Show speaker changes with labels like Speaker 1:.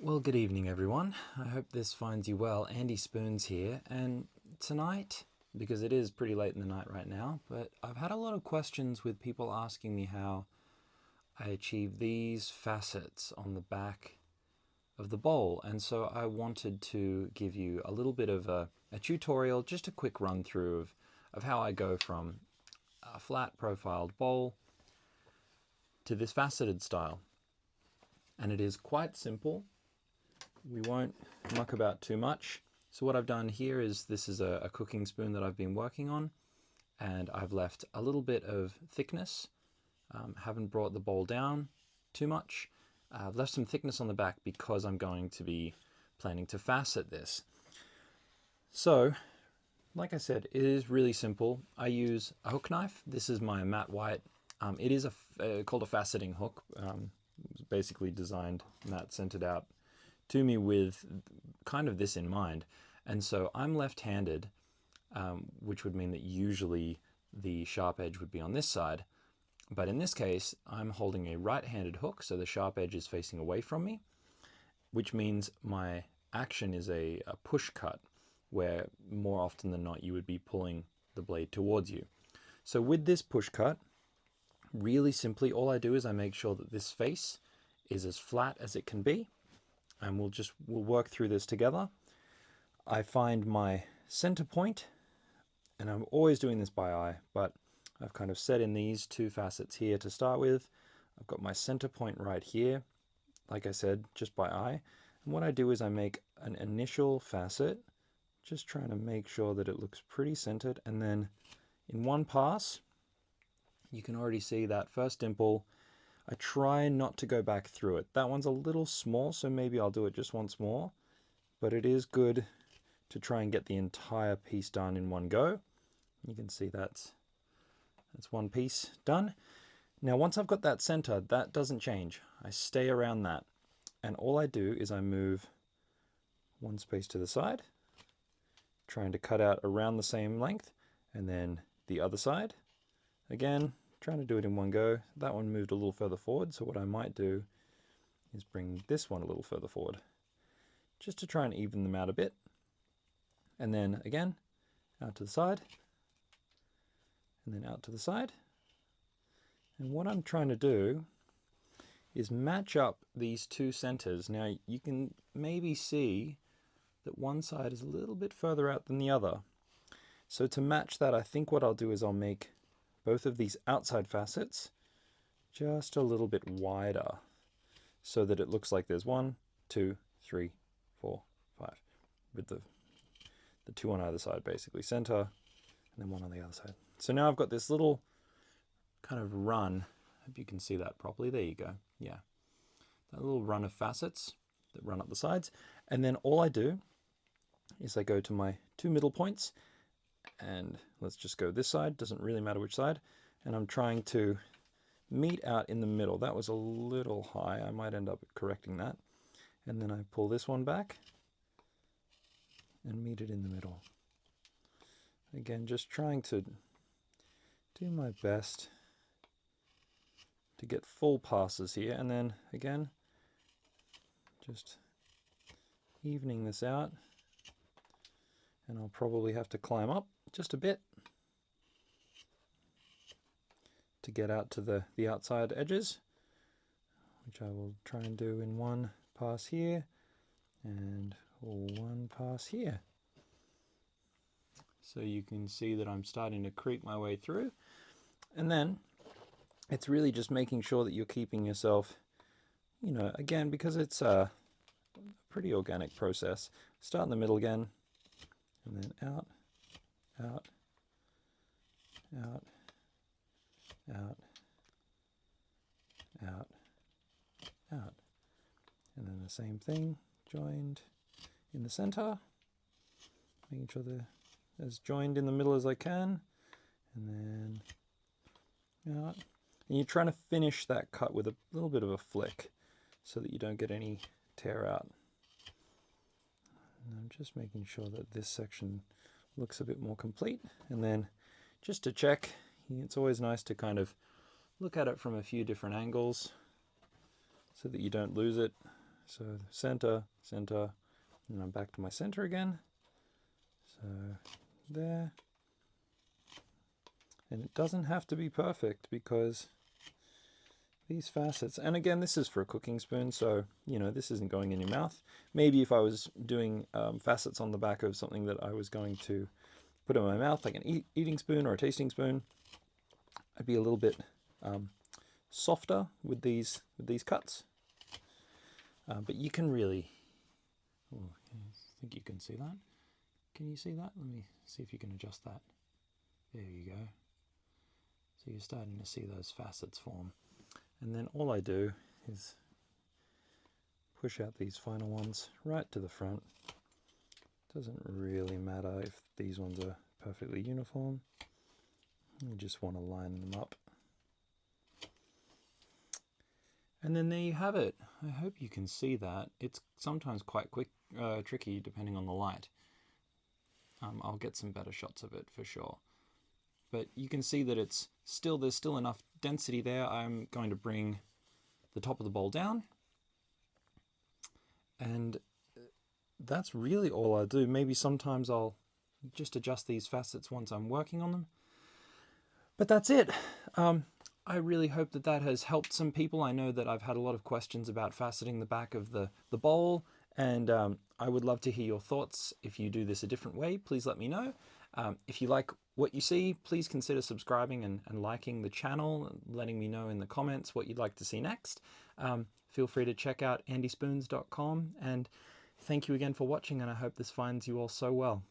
Speaker 1: Well, good evening, everyone. I hope this finds you well. Andy Spoons here, and tonight, because it is pretty late in the night right now, but I've had a lot of questions with people asking me how I achieve these facets on the back of the bowl, and so I wanted to give you a little bit of a tutorial, just a quick run through of how I go from a flat profiled bowl to this faceted style. And it is quite simple. We won't muck about too much. So what I've done here is this is a cooking spoon that I've been working on, and I've left a little bit of thickness. Haven't brought the bowl down too much. I've left some thickness on the back because I'm going to be planning to facet this. So, like I said, it is really simple. I use a hook knife. This is my Matt White. It is called a faceting hook. Basically designed, Matt sent it out to me with kind of this in mind. And so I'm left-handed, which would mean that usually the sharp edge would be on this side. But in this case, I'm holding a right-handed hook, so the sharp edge is facing away from me, which means my action is a push cut, where more often than not you would be pulling the blade towards you. So with this push cut, really simply, all I do is I make sure that this face is as flat as it can be, and we'll work through this together. I find my center point, and I'm always doing this by eye, but I've kind of set in these two facets here to start with. I've got my center point right here, like I said, just by eye. And what I do is I make an initial facet, just trying to make sure that it looks pretty centered, and then in one pass, you can already see that first dimple. I try not to go back through it. That one's a little small, so maybe I'll do it just once more. But it is good to try and get the entire piece done in one go. You can see that's one piece done. Now, once I've got that center, that doesn't change. I stay around that. And all I do is I move one space to the side, trying to cut out around the same length, and then the other side. Again, trying to do it in one go. That one moved a little further forward, so what I might do is bring this one a little further forward, just to try and even them out a bit. And then again, out to the side, and then out to the side. And what I'm trying to do is match up these two centers. Now you can maybe see that one side is a little bit further out than the other. So to match that, I think what I'll do is I'll make both of these outside facets just a little bit wider, so that it looks like there's 1, 2, 3, 4, 5, with the two on either side, basically center, and then one on the other side. So now I've got this little kind of run. Hope you can see that properly. There you go. Yeah, that little run of facets that run up the sides. And then all I do is I go to my two middle points, and let's just go this side, doesn't really matter which side, and I'm trying to meet out in the middle. That was a little high, I might end up correcting that. And then I pull this one back and meet it in the middle. Again, just trying to do my best to get full passes here, and then again, just evening this out. And I'll probably have to climb up just a bit to get out to the outside edges, which I will try and do in one pass here and one pass here. So you can see that I'm starting to creep my way through. And then it's really just making sure that you're keeping yourself, again, because it's a pretty organic process. Start in the middle again, and then out, out, out, out, out, out. And then the same thing, joined in the center, making sure they're as joined in the middle as I can, and then out. And you're trying to finish that cut with a little bit of a flick so that you don't get any tear out. And I'm just making sure that this section looks a bit more complete. And then just to check, it's always nice to kind of look at it from a few different angles so that you don't lose it. So center, center, and I'm back to my center again. So there. And it doesn't have to be perfect because these facets, and again, this is for a cooking spoon, so, you know, this isn't going in your mouth. Maybe if I was doing facets on the back of something that I was going to put in my mouth, like an eating spoon or a tasting spoon, I'd be a little bit softer with these cuts. But you can really, I think you can see that. Can you see that? Let me see if you can adjust that. There you go. So you're starting to see those facets form. And then all I do is push out these final ones right to the front. Doesn't really matter if these ones are perfectly uniform. You just want to line them up. And then there you have it. I hope you can see that. It's sometimes quite tricky depending on the light. I'll get some better shots of it for sure. But you can see that there's still enough density there. I'm going to bring the top of the bowl down. And that's really all I do. Maybe sometimes I'll just adjust these facets once I'm working on them. But that's it. I really hope that has helped some people. I know that I've had a lot of questions about faceting the back of the bowl, and I would love to hear your thoughts. If you do this a different way, please let me know. If you like what you see, please consider subscribing and liking the channel, and letting me know in the comments what you'd like to see next. Feel free to check out andyspoons.com, and thank you again for watching, and I hope this finds you all so well.